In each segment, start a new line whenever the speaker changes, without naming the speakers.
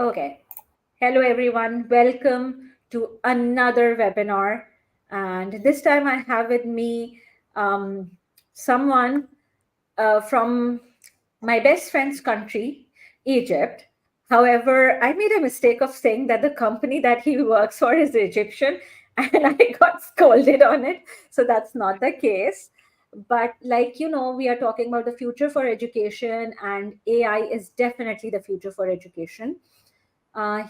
Okay. Hello, everyone. Welcome to another webinar. And this time I have with me someone from my best friend's country, Egypt. However, I made a mistake of saying that the company that he works for is Egyptian, and I got scolded on it. So that's not the case. But, we are talking about the future for education, and AI is definitely the future for education.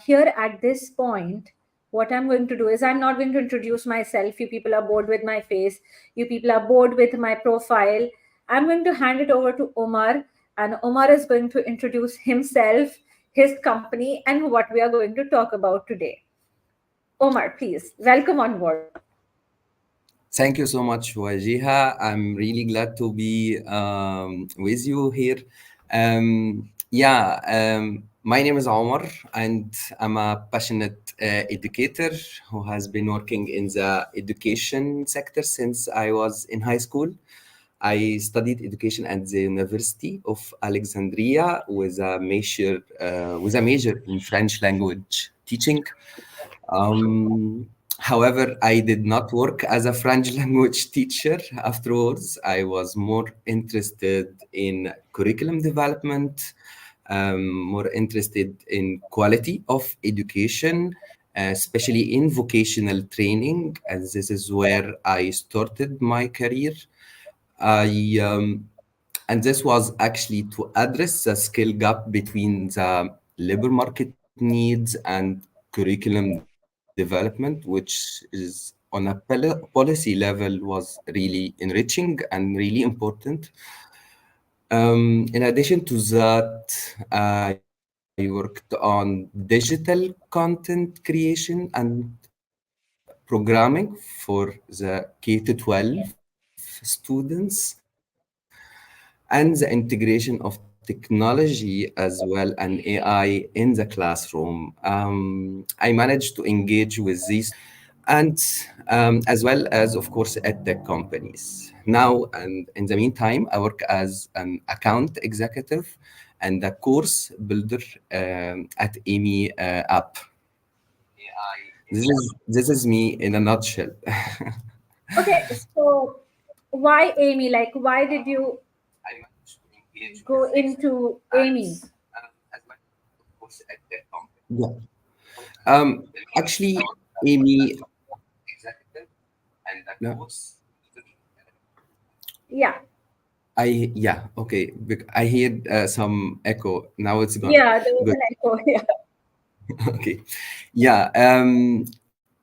Here at this point, what I'm going to do is I'm not going to introduce myself. You people are bored with my face. You people are bored with my profile. I'm going to hand it over to Omar, and Omar is going to introduce himself, his company, and what we are going to talk about today. Omar, please welcome on board.
Thank you so much, Wajiha. I'm really glad to be with you here. My name is Omar, and I'm a passionate educator who has been working in the education sector since I was in high school. I studied education at the University of Alexandria with a major in French language teaching. However, I did not work as a French language teacher afterwards. I was more interested in curriculum development, more interested in quality of education, especially in vocational training, and this is where I started my career. I and this was actually to address the skill gap between the labor market needs and curriculum development, which is on a policy level was really enriching and really important. In addition to that, I worked on digital content creation and programming for the K-12 students and the integration of technology as well and AI in the classroom. I managed to engage with these students and as well as, of course, EdTech companies. Now, and in the meantime, I work as an account executive and a course builder at Amy.app. This is me in a nutshell.
Okay, so why Amy? Like, why did you go into Amy?
Yeah. Actually, Amy, no,
Yeah,
okay. I hear some echo. Now it's gone.
yeah, there was
Good.
an echo. Yeah.
Okay. Yeah.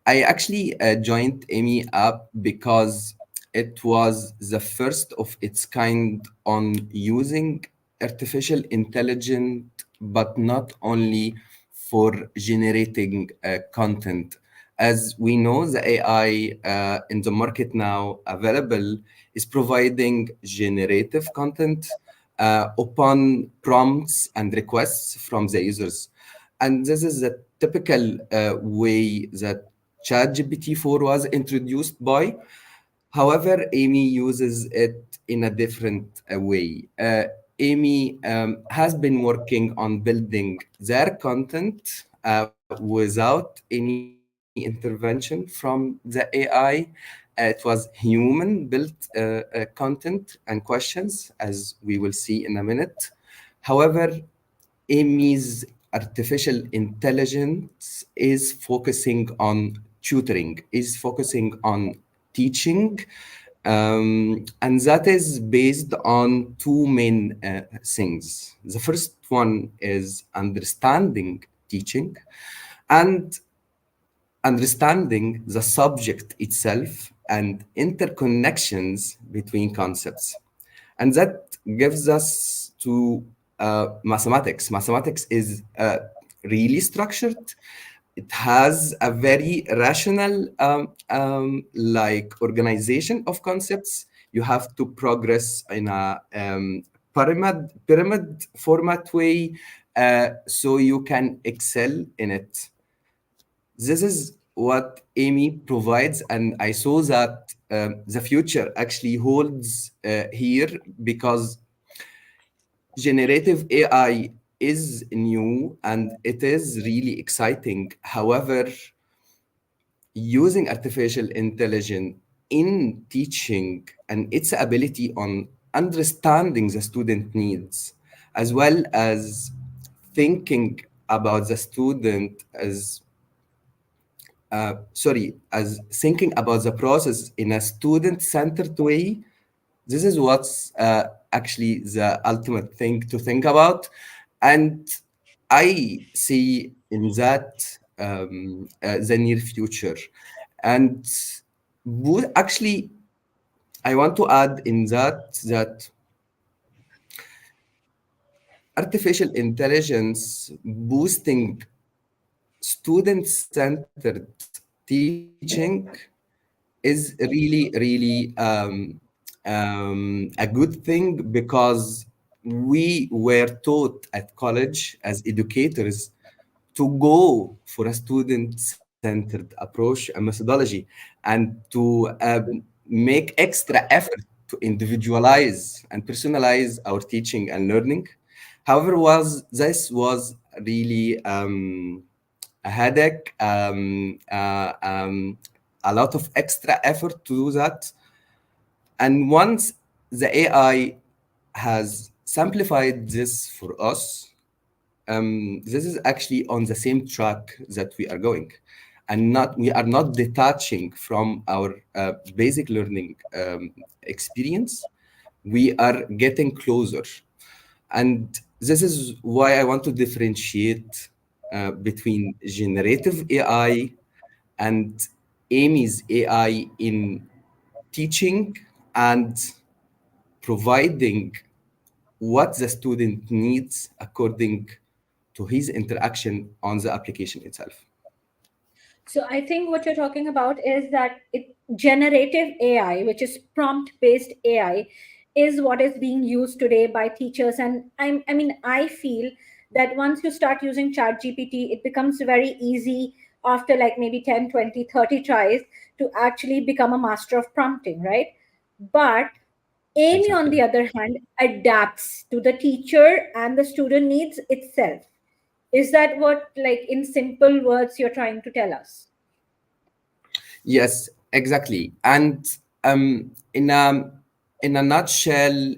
I actually joined Amy app because it was the first of its kind on using artificial intelligence, but not only for generating content. As we know, the AI in the market now available is providing generative content upon prompts and requests from the users. And this is the typical way that ChatGPT 4 was introduced by. However, Amy uses it in a different way. Amy has been working on building their content without any intervention from the AI. It was human built content and questions, as we will see in a minute. However, Amy's artificial intelligence is focusing on tutoring, is focusing on teaching, and that is based on two main things. The first one is understanding teaching and understanding the subject itself and interconnections between concepts. And that gives us to mathematics. Mathematics is really structured. It has a very rational like organization of concepts. You have to progress in a pyramid format way so you can excel in it. This is what Amy provides, and I saw that the future actually holds here because generative AI is new and it is really exciting. However, using artificial intelligence in teaching and its ability on understanding the student needs, as well as thinking about the student as as thinking about the process in a student-centered way. This is what's actually the ultimate thing to think about. And I see in that the near future. And actually, I want to add in that artificial intelligence boosting student-centered teaching is really a good thing, because we were taught at college as educators to go for a student-centered approach and methodology, and to make extra effort to individualize and personalize our teaching and learning. However, was really a headache, a lot of extra effort to do that. And once the AI has simplified this for us, this is actually on the same track that we are going, and not we are not detaching from our basic learning experience. We are getting closer, and this is why I want to differentiate between generative AI and Amy's AI in teaching and providing what the student needs according to his interaction on the application itself.
So I think what you're talking about is that generative AI, which is prompt based AI, is what is being used today by teachers. And I mean, I feel that once you start using Chat GPT, it becomes very easy after like maybe 10, 20, 30 tries to actually become a master of prompting, right? But Amy, on the
Exactly.
other hand, adapts to the teacher and the student needs itself. Is that what, like, in simple words, you're trying to tell us?
Yes, exactly. And in a nutshell,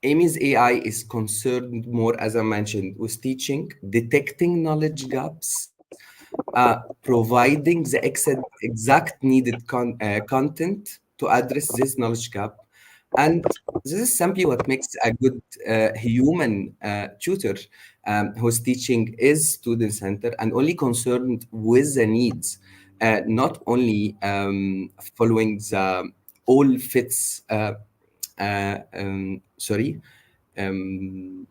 Amy's AI is concerned more, as I mentioned, with teaching, detecting knowledge gaps, providing the exact needed content to address this knowledge gap. And this is simply what makes a good human tutor, whose teaching is student centered and only concerned with the needs, not only following the all fits. Sorry, um,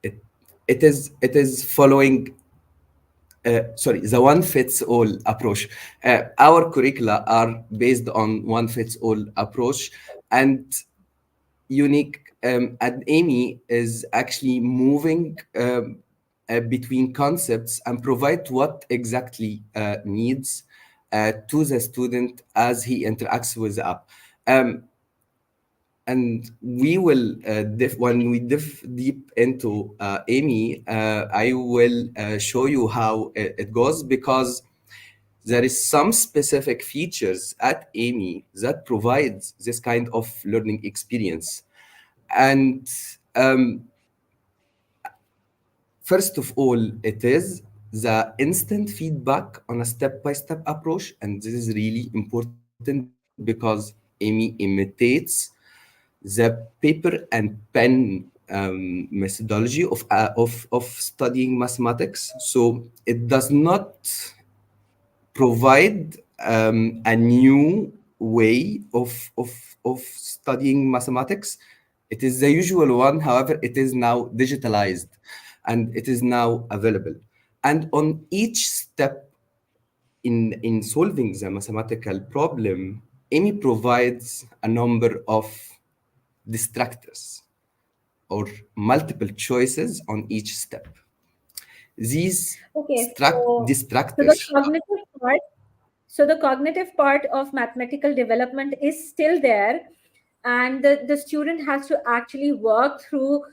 it, it is following the one fits all approach. Our curricula are based on one fits all approach, and unique. And Amy is actually moving between concepts and provide what exactly needs to the student as he interacts with the app. Um, and we will when we dive deep into Amy, I will show you how it goes, because there is some specific features at Amy that provides this kind of learning experience. And first of all, it is the instant feedback on a step-by-step approach, and this is really important because Amy imitates the paper and pen methodology of studying mathematics. So it does not provide a new way of studying mathematics. It is the usual one. However, it is now digitalized and it is now available. And on each step in solving the mathematical problem, Amy provides a number of distractors or multiple choices on each step. These
Okay, so the
distractors.
cognitive part, so the cognitive part of mathematical development is still there, and the student has to actually work through,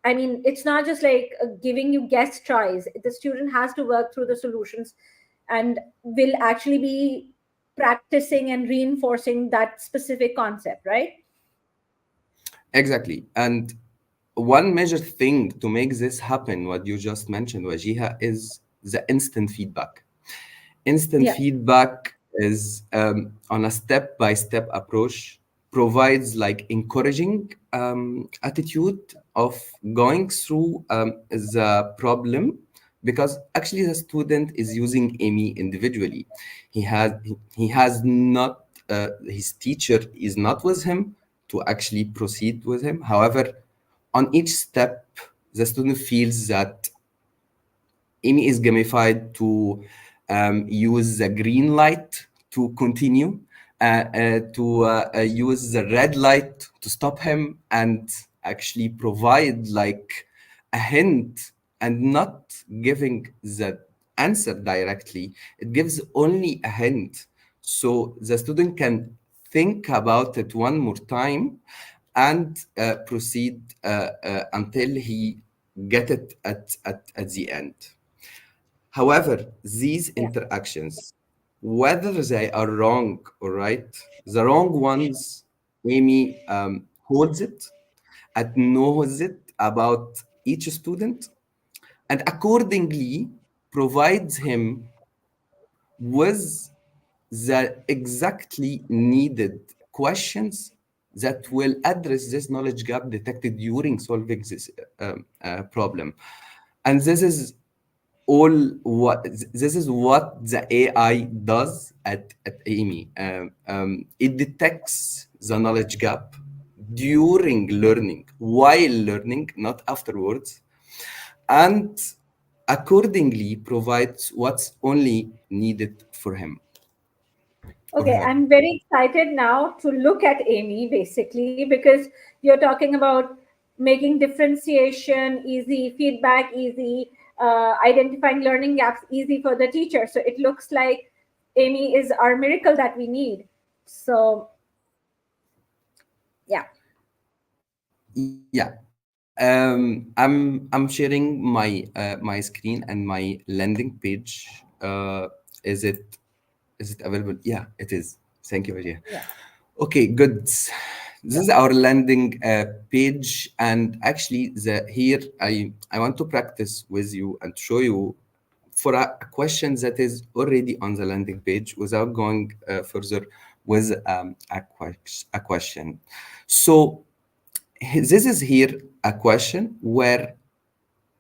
I mean, it's not just like giving you guest tries. The student has to work through the solutions and will actually be practicing and reinforcing that specific concept, right?
Exactly. And one major thing to make this happen, what you just mentioned, Wajiha, is the instant feedback. Instant
Yeah.
feedback is on a step-by-step approach, provides like encouraging attitude of going through the problem, because actually the student is using Amy individually. He has not his teacher is not with him to actually proceed with him. However, on each step, the student feels that Amy is gamified to use the green light to continue, to use the red light to stop him, and actually provide like a hint, and not giving the answer directly. It gives only a hint. So the student can think about it one more time and proceed until he get it at the end. However, these
Yeah.
interactions, whether they are wrong or right, the wrong ones, Amy holds it and knows it about each student, and accordingly provides him with the exactly needed questions that will address this knowledge gap detected during solving this problem. And all what this is what the AI does at Amy. It detects the knowledge gap during learning, while learning, not afterwards, and accordingly provides what's only needed for him or
Okay,
her.
I'm very excited now to look at Amy basically, because you're talking about making differentiation easy, feedback easy, identifying learning gaps easy for the teacher. So it looks like Amy is our miracle that we need. So, yeah.
Yeah. I'm sharing my screen and my landing page. Is it available? Yeah, it is. Thank you, Ajay.
Yeah.
Okay, good. This is our landing page, and actually, the here I want to practice with you and show you for a question that is already on the landing page without going further with a question. So this is here a question where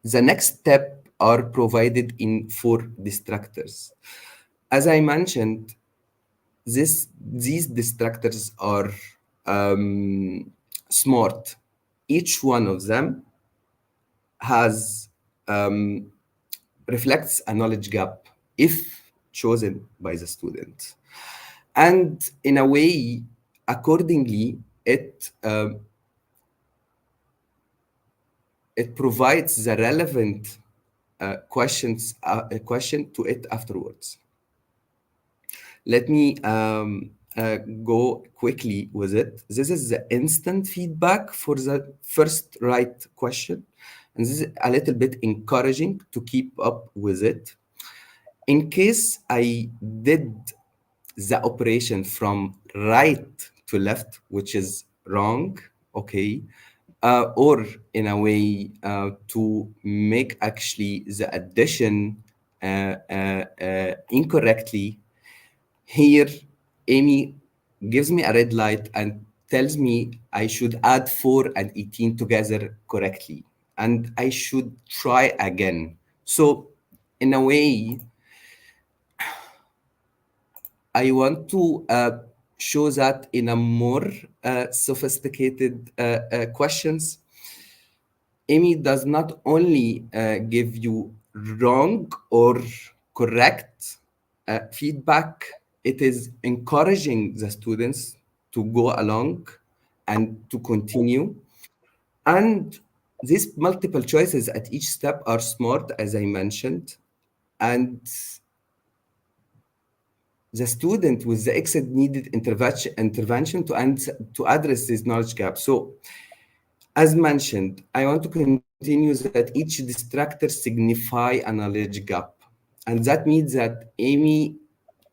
the next step are provided in four distractors. As I mentioned, these distractors are smart. Each one of them has reflects a knowledge gap if chosen by the student, and in a way, accordingly, it provides the relevant question to it afterwards. Let me go quickly with it. This is the instant feedback for the first right question, and this is a little bit encouraging to keep up with it. In case I did the operation from right to left, which is wrong, okay, or in a way to make actually the addition incorrectly. Here, Amy gives me a red light and tells me I should add 4 and 18 together correctly, and I should try again. So, in a way, I want to show that in a more sophisticated questions. Amy does not only give you wrong or correct feedback, it is encouraging the students to go along and to continue. And these multiple choices at each step are smart, as I mentioned, and the student with the exit needed intervention to address this knowledge gap. So As mentioned, I want to continue that each distractor signify a knowledge gap. And that means that Amy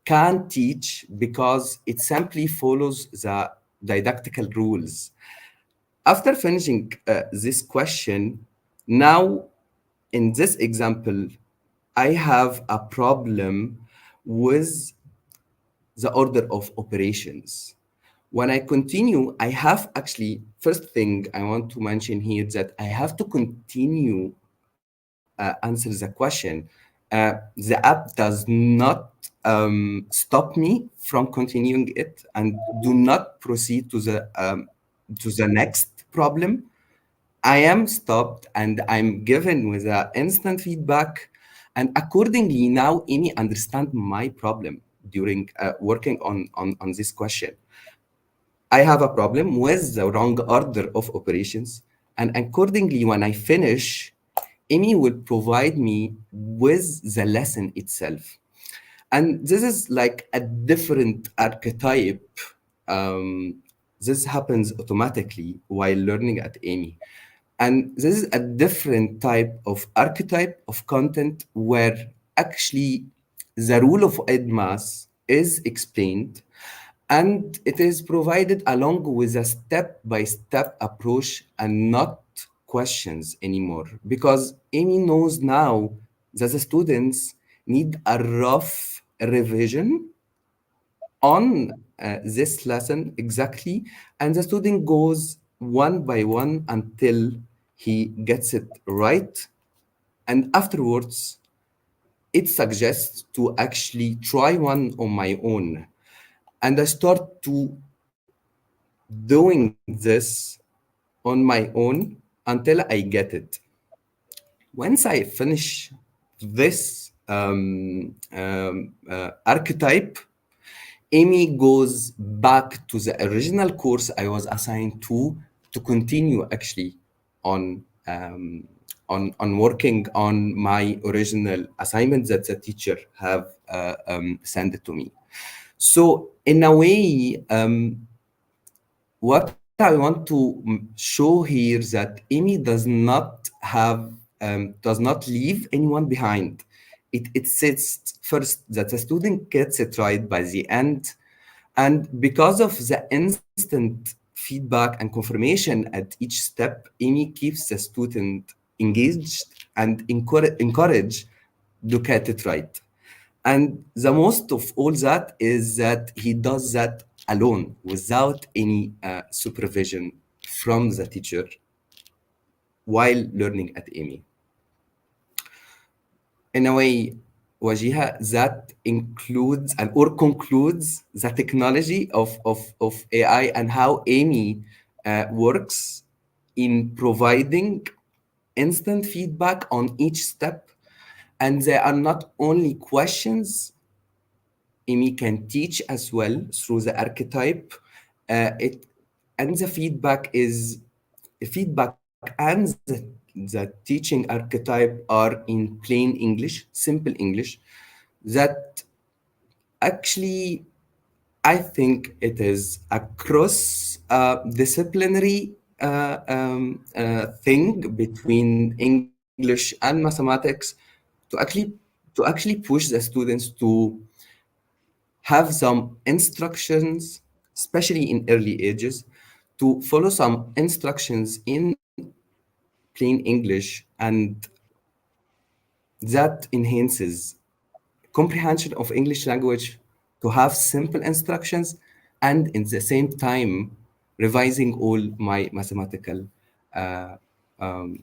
can teach because it simply follows the didactical rules. After finishing this question, now in this example, I have a problem with the order of operations. When I continue, I have actually, first thing I want to mention here that I have to continue answer the question. The app does not stop me from continuing it and do not proceed to the next problem. I am stopped and I'm given with instant feedback. And accordingly, now Amy understand my problem during working on this question. I have a problem with the wrong order of operations. And accordingly, when I finish, Amy will provide me with the lesson itself. And this is like a different archetype. Um, this happens automatically while learning at Amy. And this is a different type of archetype of content where actually the rule of EdMass is explained and it is provided along with a step by step approach and not questions anymore. Because Amy knows now that the students need a rough revision on this lesson exactly, and the student goes one by one until he gets it right. And afterwards, it suggests to actually try one on my own. And I start to doing this on my own until I get it. Once I finish this archetype, Amy goes back to the original course I was assigned to continue actually on on working on my original assignment that the teacher have sent it to me. So in a way, what I want to show here is that Amy does not leave anyone behind. It sits first that the student gets it right by the end, and because of the instant feedback and confirmation at each step, Amy keeps the student engaged and encourage to get it right. And the most of all that is that he does that alone without any supervision from the teacher while learning at Amy. In a way, Wajiha, that includes and or concludes the technology of AI and how Amy works in providing instant feedback on each step. And they are not only questions, Amy can teach as well through the archetype. It and the feedback is feedback and the teaching archetype are in plain English, simple English. That actually I think it is a cross disciplinary thing between English and mathematics to actually push the students to have some instructions, especially in early ages, to follow some instructions in plain English, and that enhances comprehension of English language to have simple instructions and in the same time revising all my mathematical uh, um,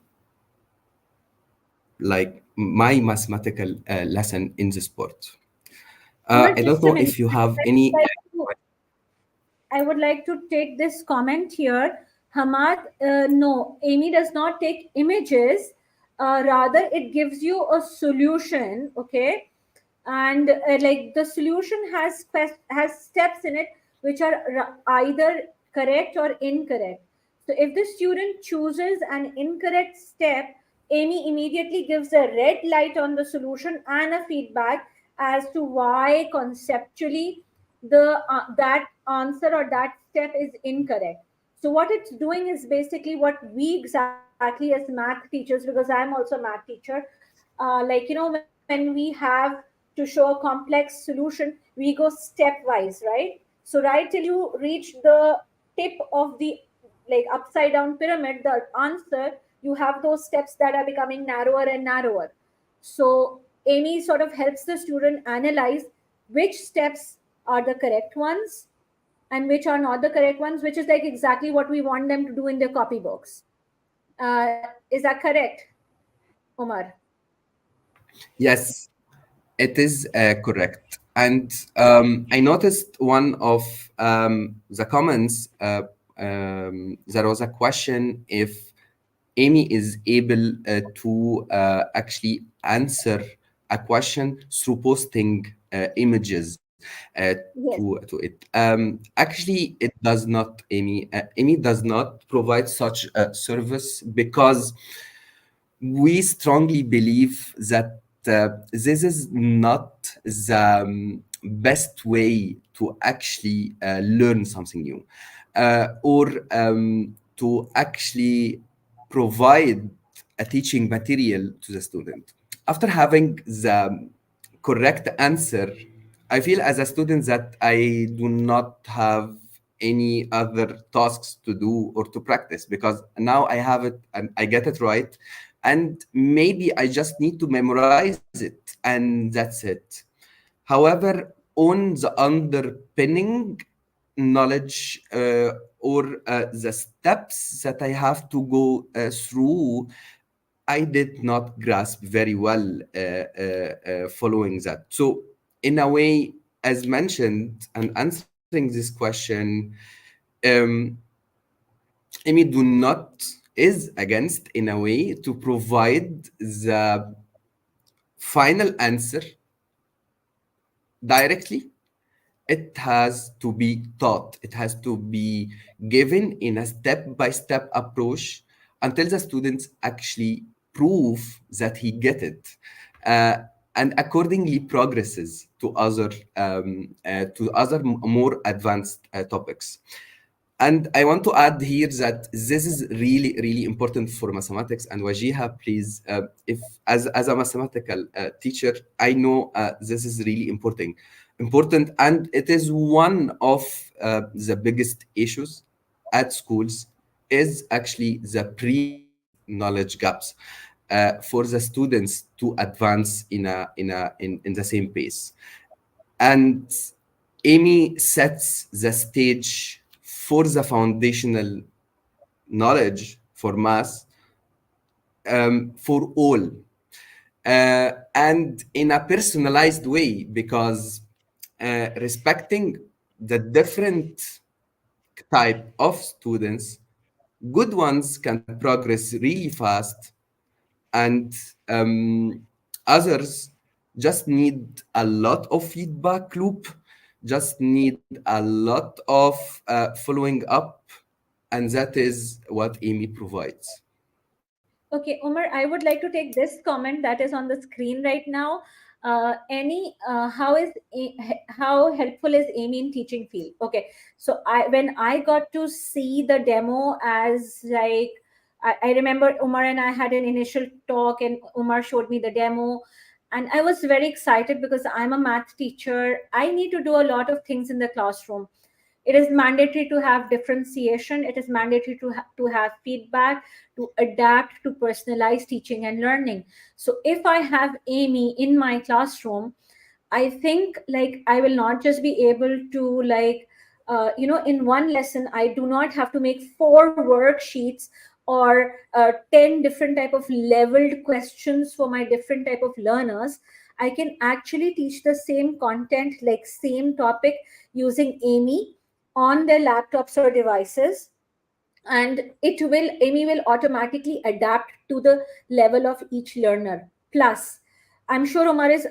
like my mathematical lesson in the sport.
But
I don't
just a
know
minute.
if you have any.
I would like to take this comment here. Hamad, no, Amy does not take images. Rather, it gives you a solution, okay? And like the solution has steps in it which are either correct or incorrect. So if the student chooses an incorrect step, Amy immediately gives a red light on the solution and a feedback as to why conceptually the that answer or that step is incorrect. So what it's doing is basically what we exactly as math teachers, because I'm also a math teacher, when we have to show a complex solution, we go stepwise, right? So right till you reach the tip of the like upside down pyramid, the answer, you have those steps that are becoming narrower and narrower. So Amy sort of helps the student analyze which steps are the correct ones and which are not the correct ones, which is like exactly what we want them to do in their copybooks. Is that correct, Omar?
Yes, it is correct. And I noticed one of the comments, there was a question if Amy is able to actually answer a question through posting images to
Yes.
it. Actually, it does not, Amy. Amy does not provide such a service because we strongly believe that this is not the best way to actually learn something new or to actually provide a teaching material to the student. After having the correct answer, I feel as a student that I do not have any other tasks to do or to practice because now I have it and I get it right. And maybe I just need to memorize it and that's it. However, on the underpinning knowledge or the steps that I have to go through, I did not grasp very well following that. So, in a way, as mentioned, and answering this question, um, Amy do not is against in a way to provide the final answer directly. It has to be taught. It has to be given in a step-by-step approach until the students actually prove that he get it, uh, and accordingly progresses to other more advanced topics. And I want to add here that this is really, really important for mathematics. And Wajiha, please, if as a mathematical teacher, I know this is really important, and it is one of the biggest issues at schools is actually the previous knowledge gaps for the students to advance in the same pace. And Amy sets the stage for the foundational knowledge for math for all and in a personalized way because respecting the different type of students, good ones can progress really fast and others just need a lot of feedback loop, just need a lot of following up, and that is what Amy provides.
Okay, Umar, I would like to take this comment that is on the screen right now. Any how helpful is Amy in teaching field? Okay, so when I got to see the demo as like I remember Umar and I had an initial talk and Umar showed me the demo, and I was very excited because I'm a math teacher. I need to do a lot of things in the classroom. It is mandatory to have differentiation. It is mandatory to have feedback, to adapt, to personalize teaching and learning. So if I have Amy in my classroom, I think like I will not just be able to in one lesson I do not have to make four worksheets or 10 different type of leveled questions for my different type of learners. I can actually teach the same content, like same topic, using Amy on their laptops or devices, and Amy will automatically adapt to the level of each learner. Plus, I'm sure Umar is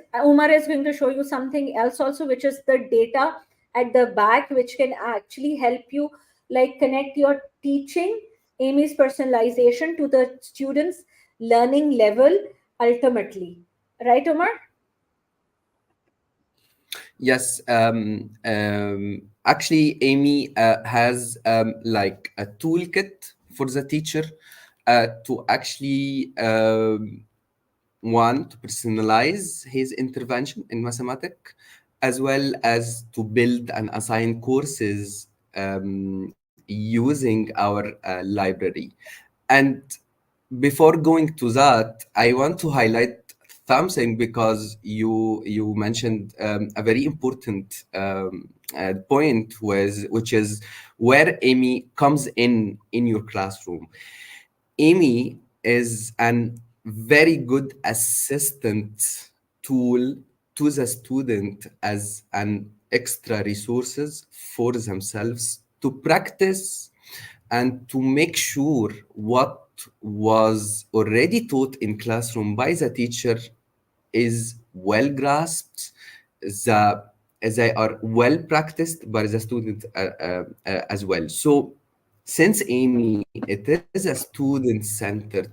going to show you something else also, which is the data at the back, which can actually help you like connect your teaching, Amy's personalization, to the students learning level ultimately. Right, Umar?
Yes, actually, Amy has like a toolkit for the teacher to actually one, to personalize his intervention in mathematics, as well as to build and assign courses using our library. And before going to that, I want to highlight something because you mentioned a very important point, was which is where Amy comes in your classroom. Amy is an very good assistant tool to the student as an extra resources for themselves to practice and to make sure what was already taught in classroom by the teacher is well grasped, the they are well practiced by the student as well. So since Amy, it is a student-centered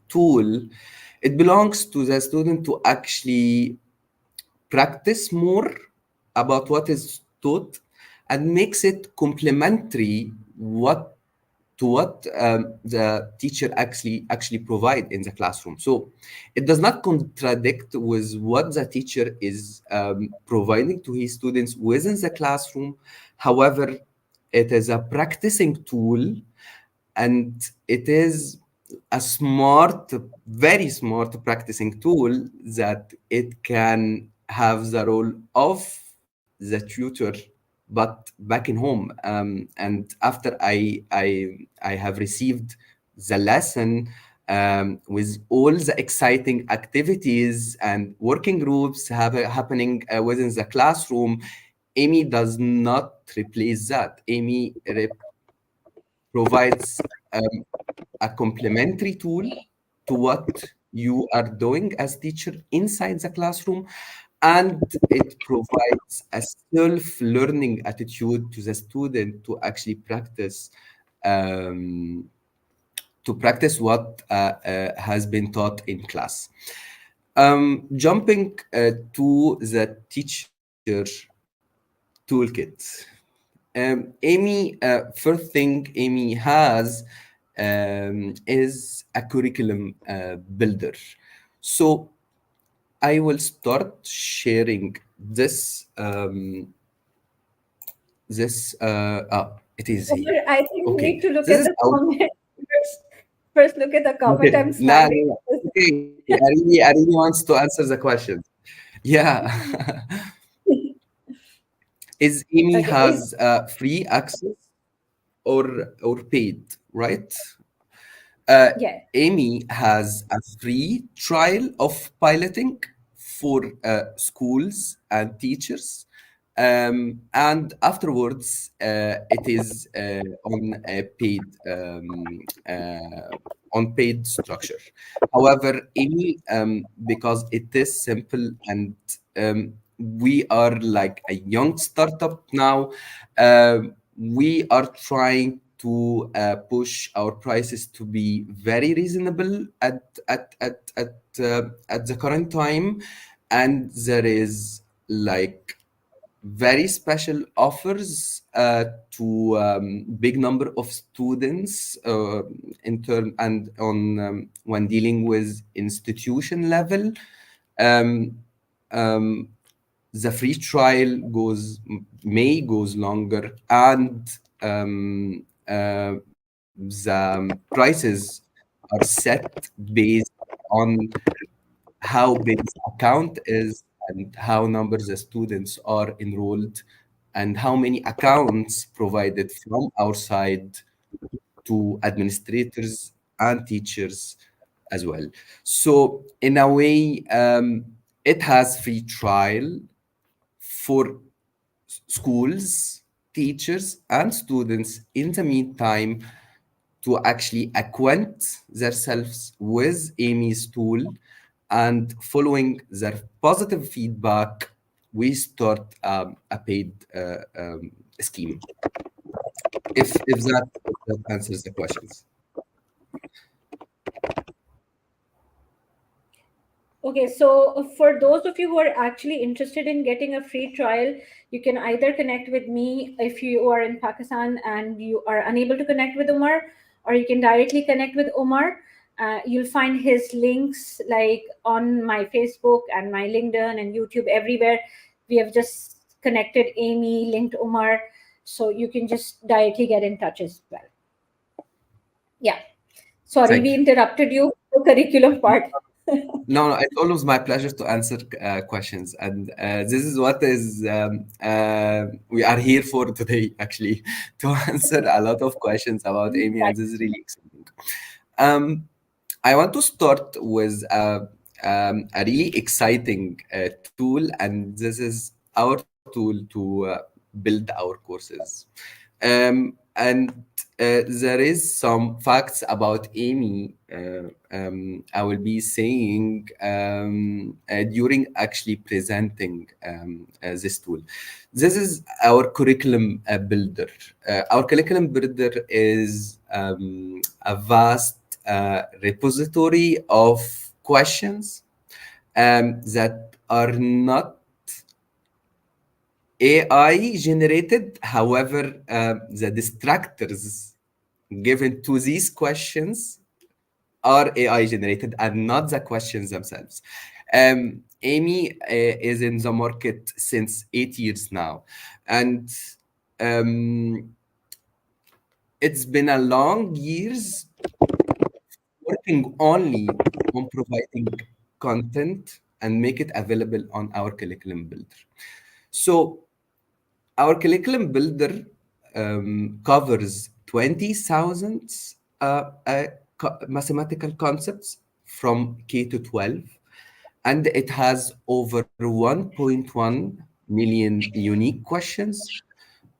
tool, it belongs to the student to actually practice more about what is taught and makes it complementary what to what the teacher actually provide in the classroom. So it does not contradict with what the teacher is providing to his students within the classroom. However, it is a practicing tool, and it is a smart, very smart practicing tool that it can have the role of the tutor, but back in home. And after I have received the lesson with all the exciting activities and working groups happening within the classroom, Amy does not replace that. Amy provides a complementary tool to what you are doing as teacher inside the classroom, and it provides a self-learning attitude to the student to actually um, practice what has been taught in class. Jumping to the teacher toolkit. Amy, first thing Amy has is a curriculum builder. So I will start sharing this. It is here.
Omar, I think we
Okay,
need to look
this
at
is
the
out.
comment. First, first look at the comment.
Okay,
I'm
nah,
smiling.
nah, nah. Okay, I really wants to answer the question. Yeah, is Amy
Okay.
has free access or paid, right? Uh,
Yeah.
Amy has a free trial of piloting for schools and teachers. And afterwards, it is on paid structure. However, Amy, because it is simple and we are like a young startup now, we are trying to push our prices to be very reasonable at the current time, and there is like very special offers to big number of students in turn and on when dealing with institution level. Um, um, the free trial goes longer, and the prices are set based on how big the account is and how numbers of students are enrolled and how many accounts provided from our side to administrators and teachers as well. So in a way, it has free trial for schools, teachers, and students in the meantime to actually acquaint themselves with Amy's tool, and following their positive feedback, we start a paid scheme. If that answers the questions.
Okay, so for those of you who are actually interested in getting a free trial, you can either connect with me if you are in Pakistan and you are unable to connect with Omar, or you can directly connect with Omar. You'll find his links like on my Facebook and my LinkedIn and YouTube everywhere. We have just connected Amy, linked Omar, so you can just directly get in touch as well. Yeah. Sorry,
Thank
we
you.
interrupted you. The curriculum part.
No, no, it's always my pleasure to answer questions, and this is what is we are here for today, actually, to answer a lot of questions about Amy, and this is really exciting. Um, I want to start with a really exciting tool, and this is our tool to build our courses. And there is some facts about Amy. I will be saying during actually presenting this tool. This is our curriculum builder. Our curriculum builder is a vast repository of questions that are not AI generated. However, the distractors given to these questions are AI generated and not the questions themselves. Amy is in the market since 8 years now, and um, it's been a long years working only on providing content and make it available on our curriculum builder. So our curriculum builder covers 20,000 mathematical concepts from K to 12, and it has over 1.1 million unique questions.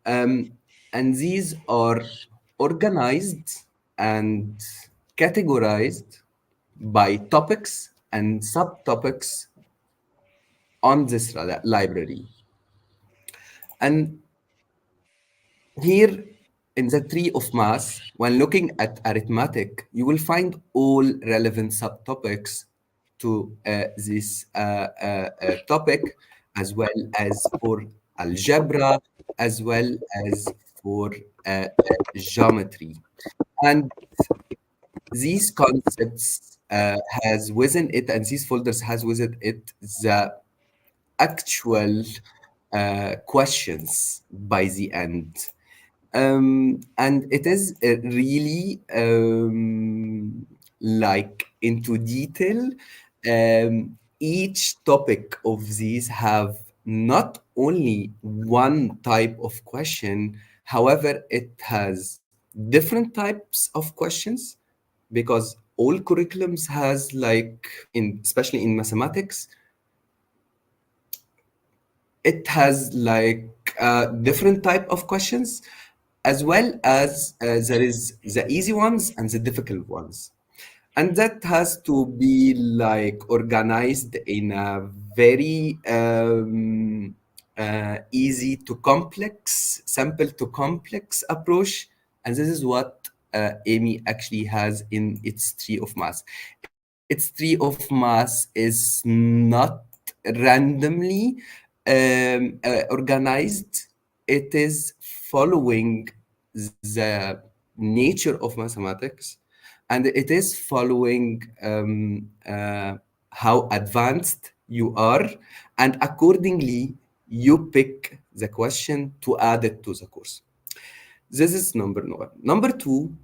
Um, and these are organized and categorized by topics and subtopics on this library. And here in the tree of math, when looking at arithmetic, you will find all relevant subtopics to this topic, as well as for algebra, as well as for geometry. And these concepts has within it, and these folders has within it the actual questions by the end. And it is really like into detail. Each topic of these have not only one type of question, however, it has different types of questions because all curriculums has like in especially in mathematics it has like different type of questions as well as there is the easy ones and the difficult ones, and that has to be like organized in a very easy to complex, simple to complex approach. And this is what Amy actually has in its tree of mass. Its tree of mass is not randomly organized. It is following the nature of mathematics, and it is following how advanced you are, and accordingly you pick the question to add it to the course. This is number one. Number two,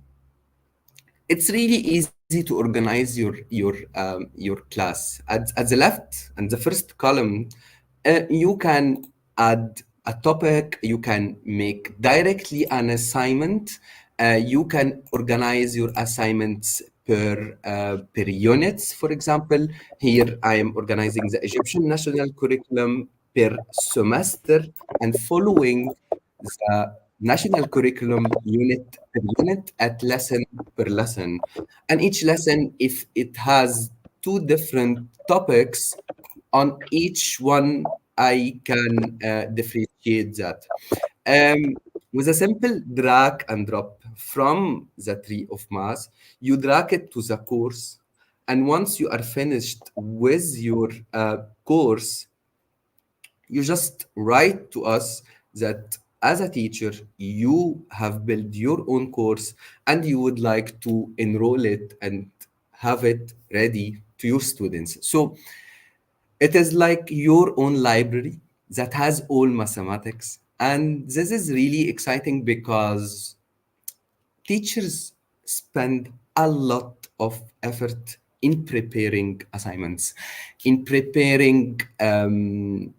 it's really easy to organize your class. At the left and the first column, you can add a topic, you can make directly an assignment, you can organize your assignments per units. For example, here I am organizing the Egyptian national curriculum per semester and following the national curriculum unit per unit at lesson per lesson. And each lesson, if it has two different topics, on each one, I can differentiate that. Um, with a simple drag and drop from the tree of math, you drag it to the course, And once you are finished with your course, you just write to us that as a teacher, you have built your own course and you would like to enroll it and have it ready to your students. So it is like your own library that has all mathematics. And this is really exciting because teachers spend a lot of effort in preparing assignments, in preparing, in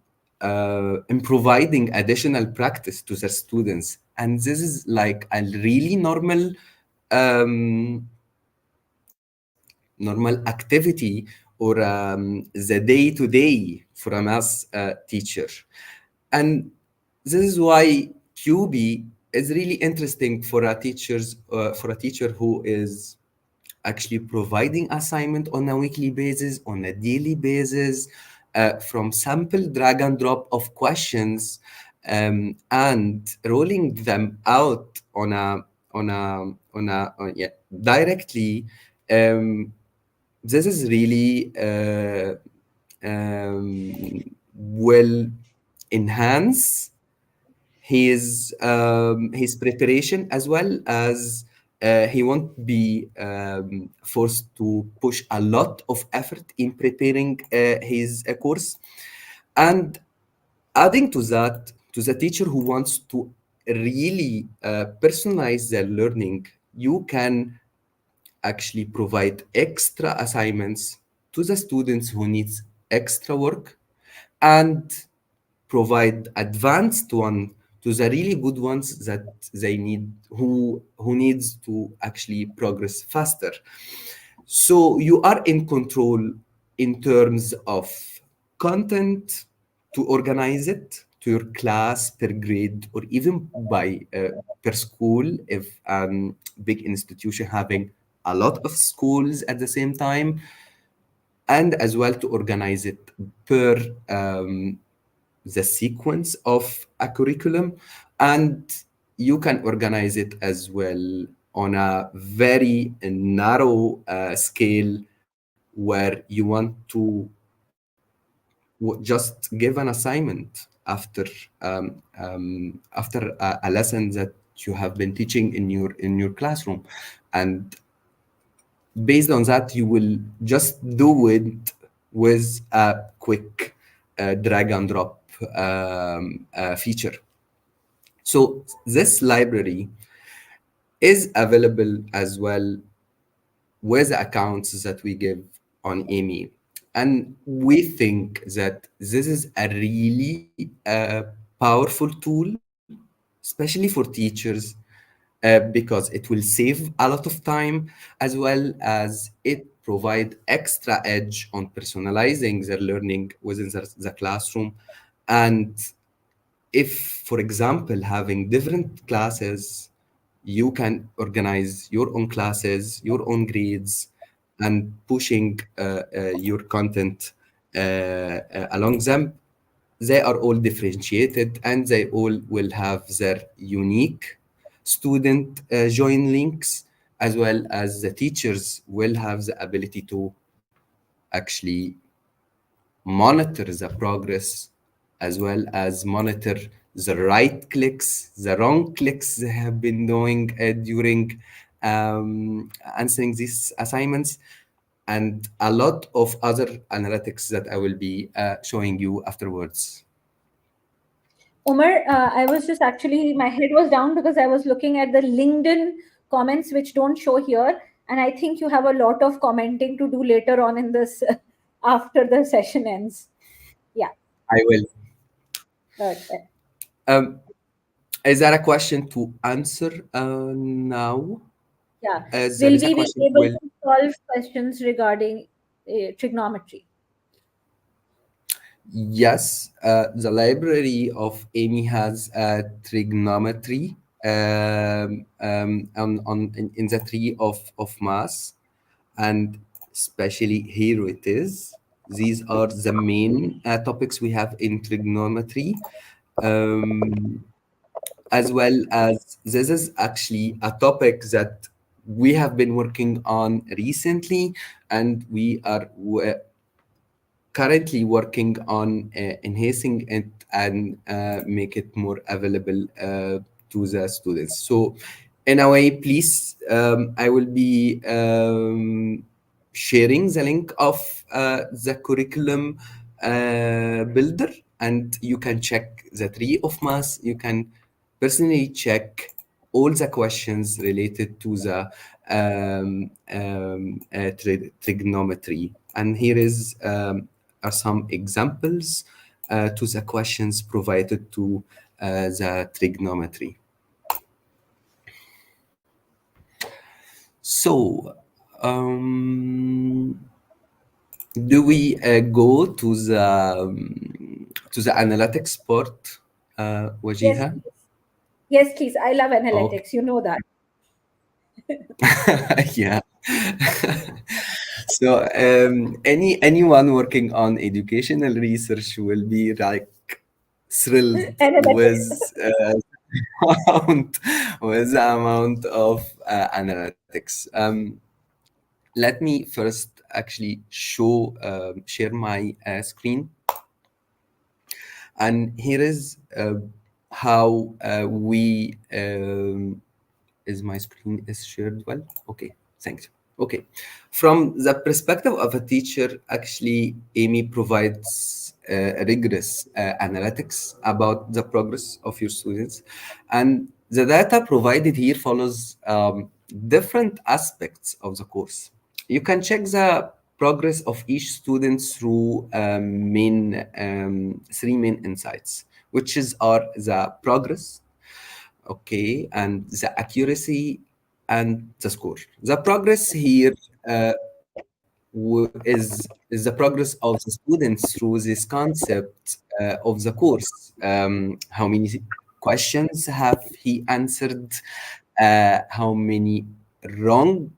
providing additional practice to their students. And this is like a really um, normal activity or the day to day for a math teacher. And this is why QB is really interesting for a teacher who is actually providing assignment on a weekly basis, on a daily basis, from sample drag and drop of questions, and rolling them out yeah, directly. Um, this is really will enhance his preparation, as well as he won't be forced to push a lot of effort in preparing his course. And adding to that, to the teacher who wants to really personalize their learning, you can actually provide extra assignments to the students who needs extra work, and provide advanced one to the really good ones that they need, who needs to actually progress faster. So you are in control in terms of content, to organize it to your class per grade, or even by per school if big institution having a lot of schools at the same time, and as well to organize it per the sequence of a curriculum. And you can organize it as well on a very narrow scale, where you want to just give an assignment after a lesson that you have been teaching in your classroom. And based on that, you will just do it with a quick drag and drop feature. So this library is available as well with the accounts that we give on Amy. And we think that this is a really powerful tool, especially for teachers, because it will save a lot of time, as well as it provide extra edge on personalizing their learning within the classroom. And if, for example, having different classes, you can organize your own classes, your own grades, and pushing your content along them. They are all differentiated, and they all will have their unique student join links, as well as the teachers will have the ability to actually monitor the progress, as well as monitor the right clicks, the wrong clicks they have been doing during answering these assignments, and a lot of other analytics that I will be showing you afterwards.
Omar, I was just actually, my head was down because I was looking at the LinkedIn comments, which don't show here. And I think you have a lot of commenting to do later on in this, after the session ends. Yeah.
I will.
Okay.
Um, is that a question to answer now?
Yeah.
There
Will
is a
we be
question.
able to solve questions regarding trigonometry?
Yes, the library of Amy has trigonometry in the tree of mass, and especially here it is. These are the main topics we have in trigonometry, um, as well as this is actually a topic that we have been working on recently, and we are currently working on enhancing it and make it more available to the students. So, in a way, please, I will be sharing the link of the curriculum builder, and you can check the tree of math. You can personally check all the questions related to the trigonometry. And here is are some examples to the questions provided to the trigonometry. So, do we go to the analytics part,
Yes,
Wajiha?
please. Yes, please. I love
Okay.
analytics. You know that.
Yeah. So, anyone working on educational research will be like thrilled
Analytics.
amount with the amount of analytics. Let me first actually share my screen, and here is how we is my screen is shared well? Okay, thanks. Okay. From the perspective of a teacher, actually, Amy provides rigorous analytics about the progress of your students. And the data provided here follows different aspects of the course. You can check the progress of each student through three main insights, which is are the progress, okay, and the accuracy and the score. The progress here is the progress of the students through this concept of the course. How many questions have he answered? How many wrong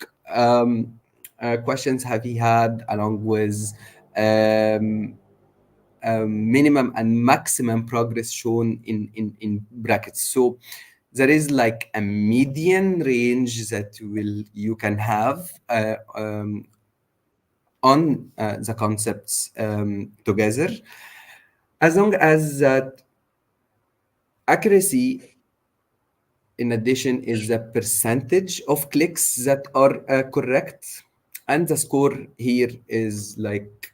questions have he had, along with um, minimum and maximum progress shown in brackets. So there is like a median range that will you can have on the concepts together, as long as that accuracy in addition is the percentage of clicks that are correct, and the score here is like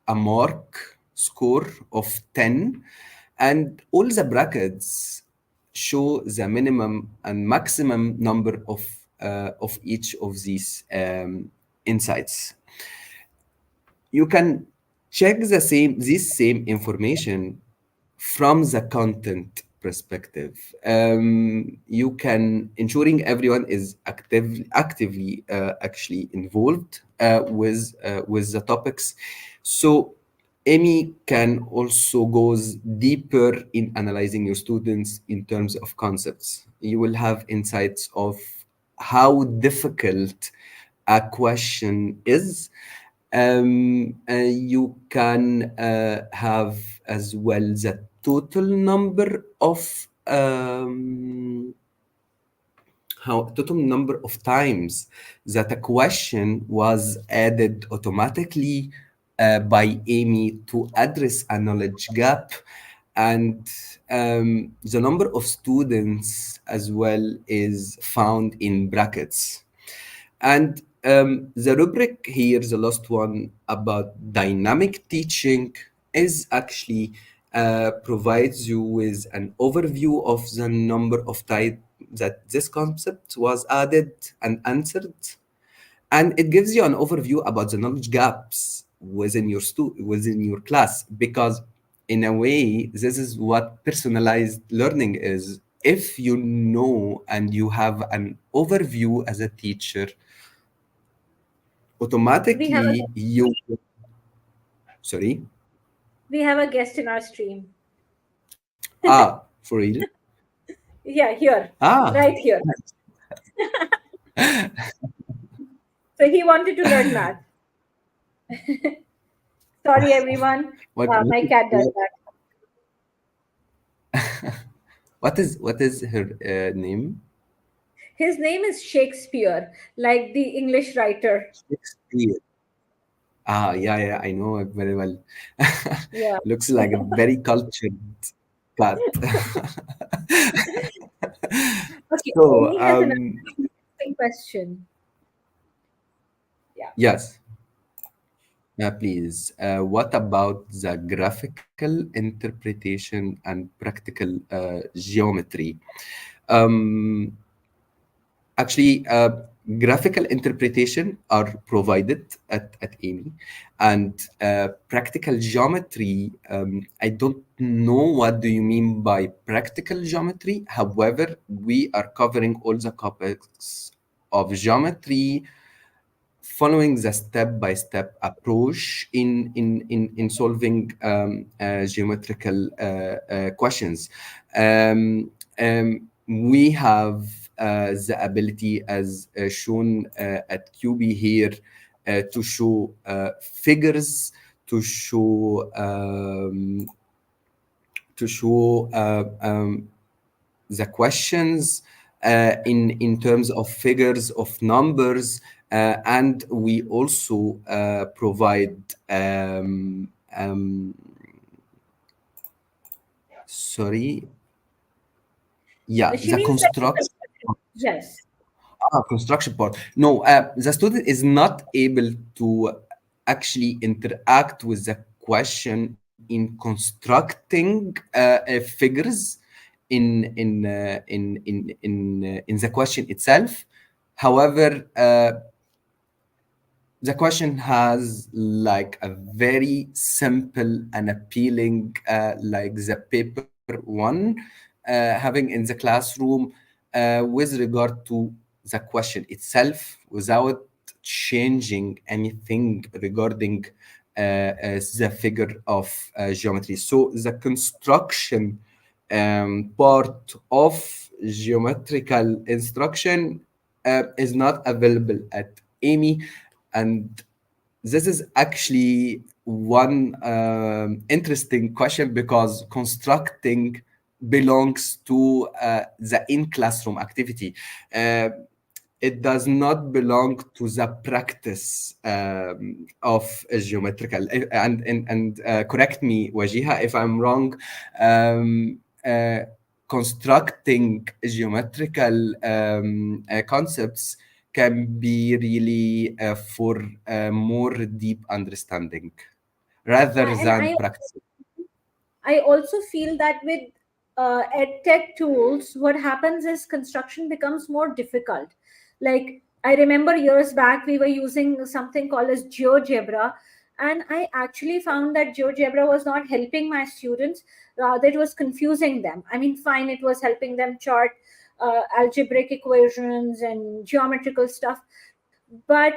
a mark score of 10, and all the brackets show the minimum and maximum number of each of these insights. You can check this same information from the content perspective. You can ensuring everyone is actively actually involved with the topics. So Amy can also goes deeper in analyzing your students in terms of concepts. You will have insights of how difficult a question is. You can have as well the total number of total number of times that a question was added automatically by Amy to address a knowledge gap, and the number of students as well is found in brackets. And the rubric here, the last one about dynamic teaching, is actually provides you with an overview of the number of times that this concept was added and answered, and it gives you an overview about the knowledge gaps within your class, because in a way this is what personalized learning is. If you know and you have an overview as a teacher,
We have a
automatically you sorry.
we have a guest in our stream.
For real?
Yeah, here,
Ah,
right here. So he wanted to learn math. Sorry, everyone. My cat does
what
that.
what is her name?
His name is Shakespeare, like the English writer.
Shakespeare. Ah, yeah, yeah, I know it very well.
Yeah.
Looks like a very cultured cat.
Okay,
So,
Amy has another interesting question. Yeah.
yes, please. What about the graphical interpretation and practical geometry? Um, Actually, graphical interpretation are provided at Amy, and practical geometry. I don't know what do you mean by practical geometry. However, we are covering all the topics of geometry, following the step-by-step approach in solving geometrical questions. We have the ability, as shown at QB here, to show figures, to show the questions in terms of figures of numbers, and we also provide sorry, yeah,
She
the
means like the
construction.
construction. Yes.
Ah, construction part. No, the student is not able to actually interact with the question in constructing figures in the question itself. However, the question has like a very simple and appealing, like the paper one, having in the classroom, with regard to the question itself without changing anything regarding the figure of geometry. So the construction part of geometrical instruction is not available at Amy, and this is actually one interesting question because constructing belongs to the in classroom activity. Uh, it does not belong to the practice of geometrical, and correct me, Wajiha, if I'm wrong. um, uh, Constructing geometrical concepts can be really for more deep understanding rather
And
than practice.
I also feel that with EdTech tools, what happens is construction becomes more difficult. Like, I remember years back, we were using something called as GeoGebra, and I actually found that GeoGebra was not helping my students, rather, it was confusing them. I mean, fine, it was helping them chart algebraic equations and geometrical stuff, but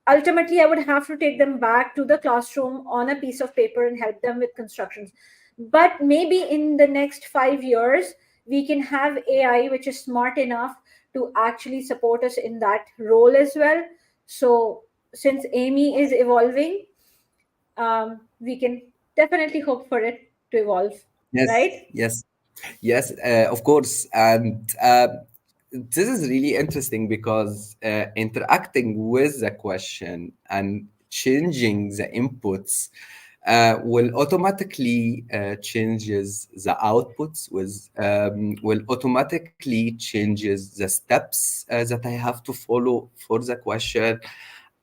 ultimately I would have to take them back to the classroom on a piece of paper and help them with constructions. But maybe in the next 5 years we can have AI which is smart enough to actually support us in that role as well. So since Amy is evolving, we can definitely hope for it to evolve,
Yes,
right?
yes, yes, of course. And this is really interesting because interacting with the question and changing the inputs will automatically changes the outputs, with will automatically changes the steps that I have to follow for the question.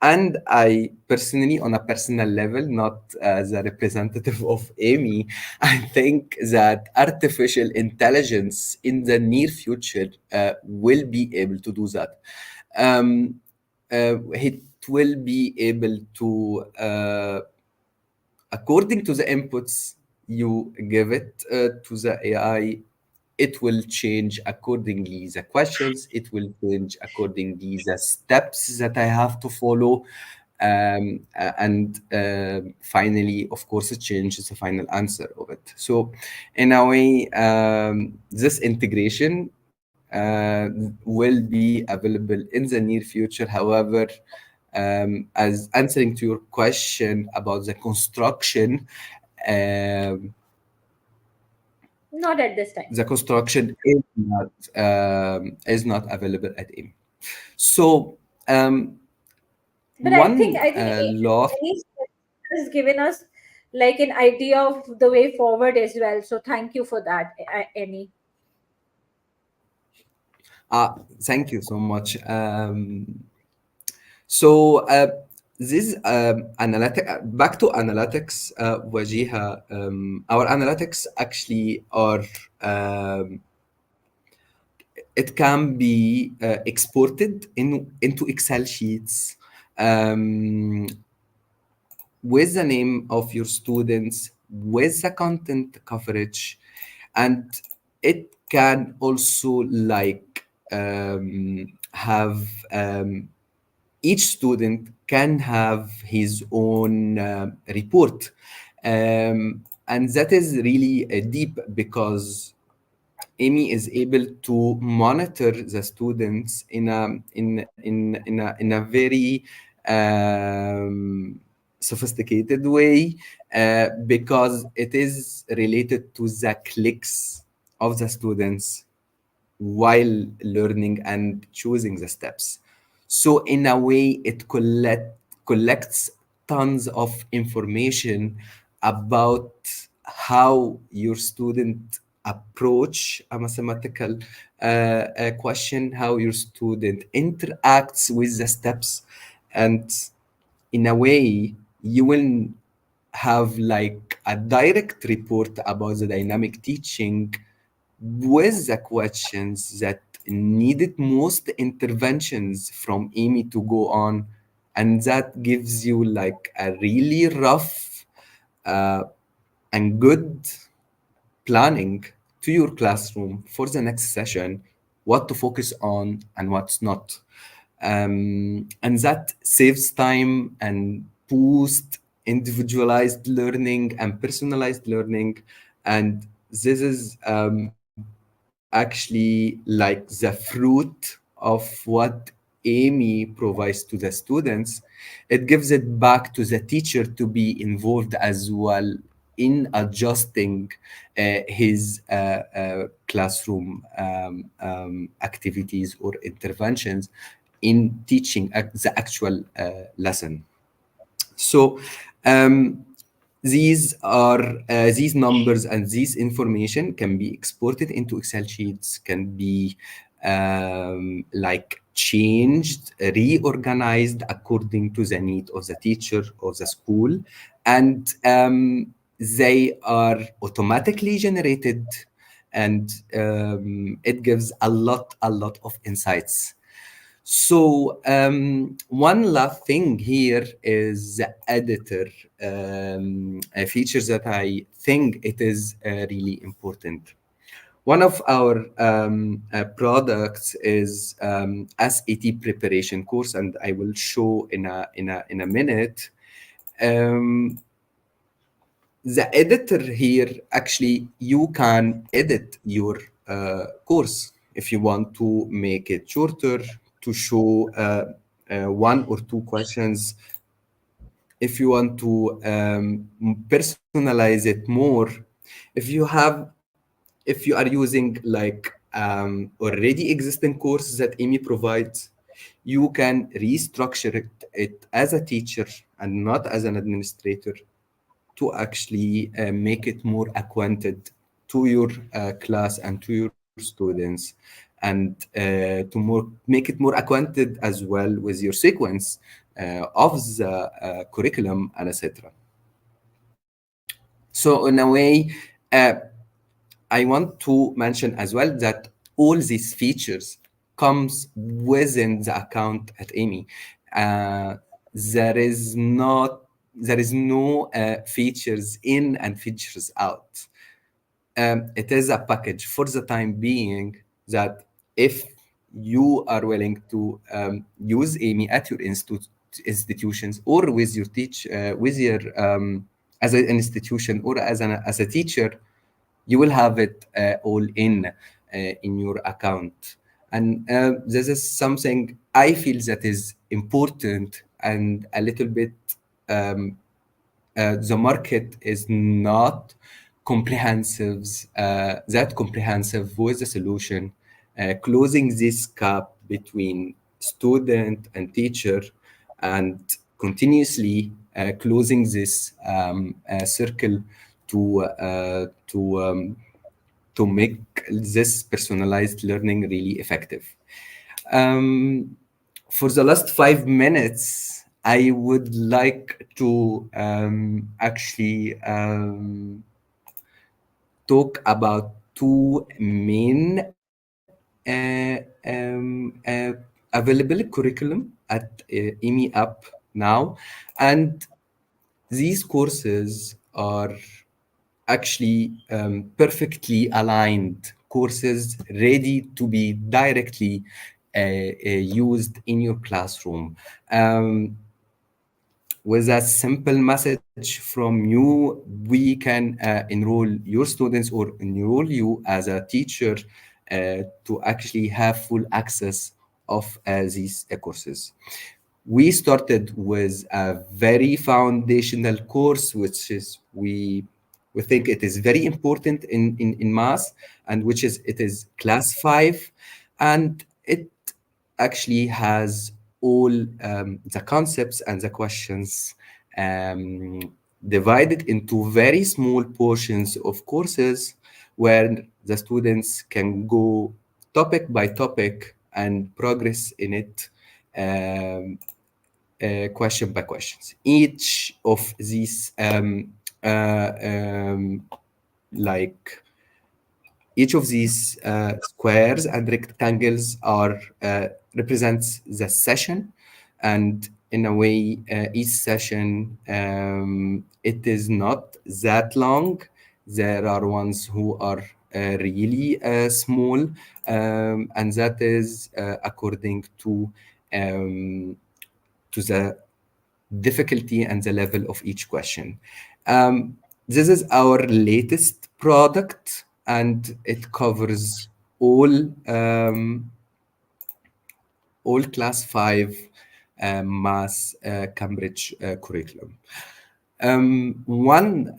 And I personally, on a personal level, not as a representative of Amy, I think that artificial intelligence in the near future will be able to do that. It will be able to, according to the inputs you give it to the AI, it will change accordingly the questions, it will change accordingly the steps that I have to follow. And finally, of course, it changes the final answer of it. So, in a way, this integration will be available in the near future. However, as answering to your question about the construction, um,
Not at this time.
The construction is not available at AIM. So
But I think
one law.
Annie has given us like an idea of the way forward as well. So thank you for that, Annie.
Thank you so much. So this analytic back to analytics, Wajiha. Our analytics actually are it can be exported into Excel sheets um, with the name of your students, with the content coverage, and it can also like have each student can have his own report. And that is really deep because Amy is able to monitor the students in a very sophisticated way because it is related to the clicks of the students while learning and choosing the steps. So in a way, it collects tons of information about how your student approach a mathematical question, how your student interacts with the steps, and in a way, you will have like a direct report about the dynamic teaching with the questions that needed most interventions from Amy to go on, and that gives you like a really rough uh, and good planning to your classroom for the next session, what to focus on and what's not. And that saves time and boost individualized learning and personalized learning. And this is actually like the fruit of what Amy provides to the students. It gives it back to the teacher to be involved as well in adjusting his classroom activities or interventions in teaching the actual lesson. So these numbers and these information can be exported into Excel sheets, can be like changed, reorganized according to the need of the teacher or the school, and they are automatically generated, and it gives a lot of insights. So one last thing here is the editor features that I think it is really important. One of our products is SAT preparation course, and I will show in a minute. Um, the editor here, actually you can edit your course if you want to make it shorter, to show one or two questions, if you want to personalize it more, if you have, if you are using like already existing courses that Amy provides, you can restructure it as a teacher and not as an administrator to actually make it more acquainted to your class and to your students, and to make it more acquainted as well with your sequence of the curriculum and etc. So in a way, uh, I want to mention as well that all these features comes within the account at Amy. Uh, there is not there is no features in and features out. It is a package for the time being that if you are willing to use Amy at your institutions or with your with your as an institution or as a teacher, you will have it all in your account. And this is something I feel that is important and a little bit the market is not that comprehensive with the solution, closing this gap between student and teacher, and continuously closing this circle to make this personalized learning really effective. Um, for the last 5 minutes, I would like to talk about two main available curriculum at Amy app now, and these courses are actually perfectly aligned courses ready to be directly used in your classroom. With a simple message from you, we can enroll your students or enroll you as a teacher to actually have full access of these courses. We started with a very foundational course, which is we think it is very important in math, and which is it is class 5, and it actually has all the concepts and the questions um, divided into very small portions of courses where the students can go topic by topic and progress in it, question by questions. Each of these like each of these squares and rectangles are represents the session, and in a way, each session it is not that long. There are ones who are really small, and that is according um, to the difficulty and the level of each question. This is our latest product, and it covers all all class 5 mass Cambridge curriculum. One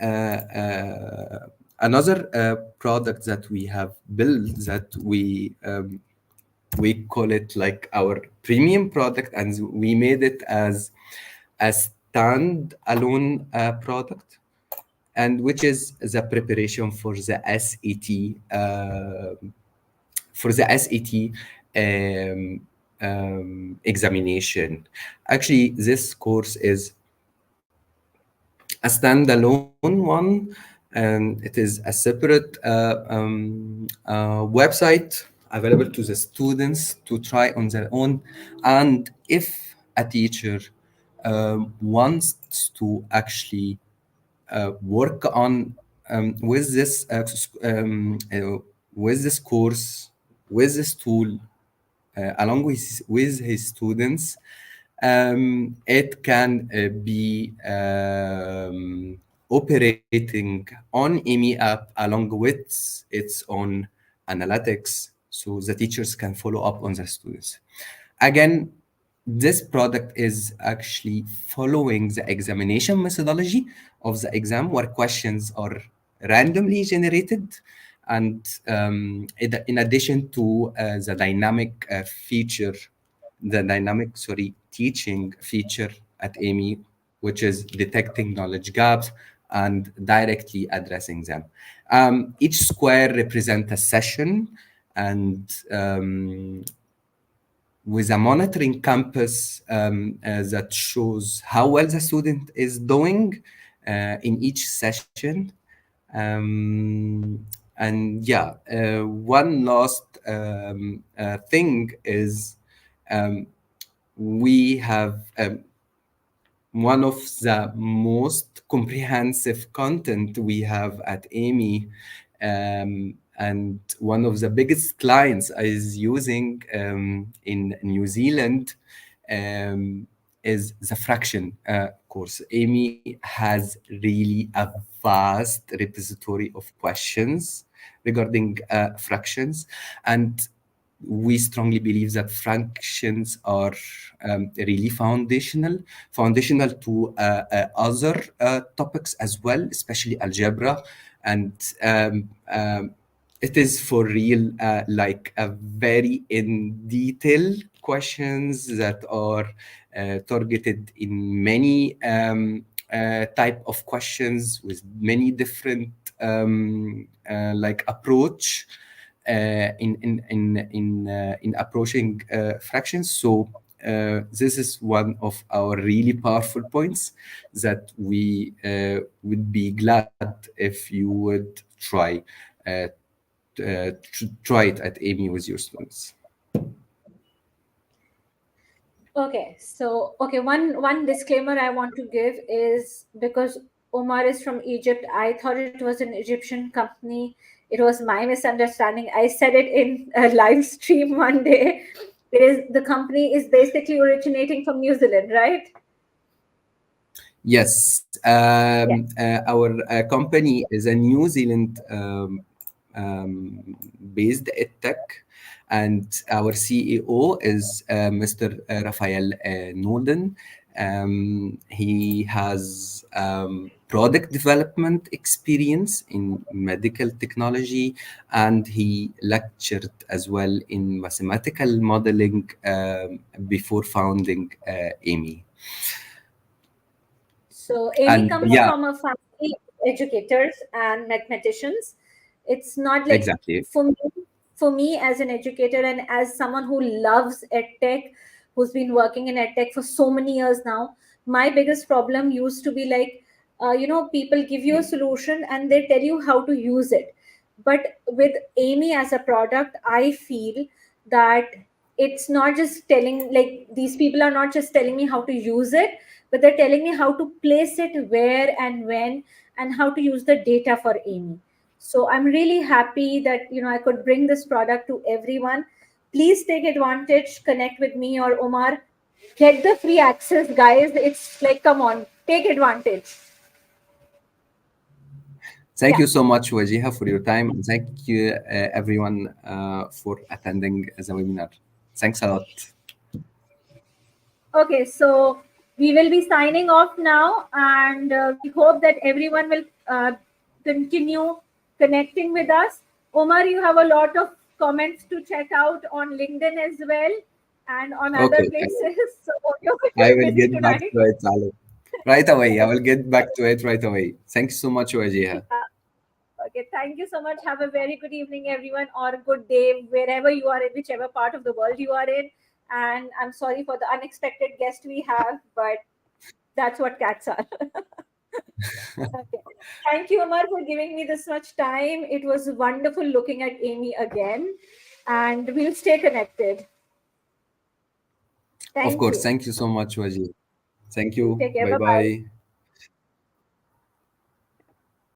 Another product that we have built, that we call it like our premium product, and we made it as a stand-alone product, and which is the preparation for the SAT examination. Actually, this course is a standalone one, and it is a separate website available to the students to try on their own. And if a teacher wants to actually work on with this course, with this tool, along with his students, it can be operating on Amy app along with its own analytics, so the teachers can follow up on their students. Again, this product is actually following the examination methodology of the exam, where questions are randomly generated, and in addition to the dynamic, sorry, teaching feature at Amy, which is detecting knowledge gaps and directly addressing them. Each square represents a session, and with a monitoring campus that shows how well the student is doing in each session. And yeah, one last thing is, we have one of the most comprehensive content we have at Amy, and one of the biggest clients is using in New Zealand, is the fraction course. Amy has really a vast repository of questions regarding fractions, and we strongly believe that fractions are really foundational to other topics as well, especially algebra, and it is for real, like a very in detail questions that are targeted in many type of questions with many different like approach in approaching fractions. So this is one of our really powerful points that we would be glad if you would try try it at Amy with your students.
Okay, so okay, one disclaimer I want to give is because Omar is from Egypt, I thought it was an Egyptian company. It was my misunderstanding. I said it in a live stream one day. It is the company is basically originating from New Zealand, right?
Yes,
Yeah.
our company is a New Zealand based EdTech, and our CEO is Mr. Rafael Nolden. He has product development experience in medical technology, and he lectured as well in mathematical modeling before founding Amy.
So Amy
And
comes
yeah,
from a family of educators and mathematicians. It's not like
exactly.
for me, for me as an educator and as someone who loves edtech, who's been working in edtech for so many years now, my biggest problem used to be like, people give you a solution and they tell you how to use it. But with Amy as a product, I feel that it's not just telling, like, these people are not just telling me how to use it, but they're telling me how to place it where and when, and how to use the data for Amy. So I'm really happy that I could bring this product to everyone. Please take advantage, connect with me or Omar, get the free access, guys. It's like, come on, take advantage.
Thank
Yeah.
you so much, Wajiha, for your time. And thank you, everyone, for attending the webinar. Thanks a lot.
Okay, so we will be signing off now, and we hope that everyone will continue connecting with us. Omar, you have a lot of comments to check out on LinkedIn as well and on other
Okay,
places. So you're
I
very
will
busy
get back
tonight.
to it, Ali. Right away. I will get back to it right away. Thanks so much, Wajiha.
Yeah. Okay, thank you so much. Have a very good evening, everyone, or a good day, wherever you are in, whichever part of the world you are in. And I'm sorry for the unexpected guest we have, but that's what cats are. Okay. Thank you, Omar, for giving me this much time. It was wonderful looking at Amy again, and we'll stay connected.
Of
Thank
course.
you.
Thank you so much, Wajiha. Thank you.
Take care.
Bye
Bye bye.
bye.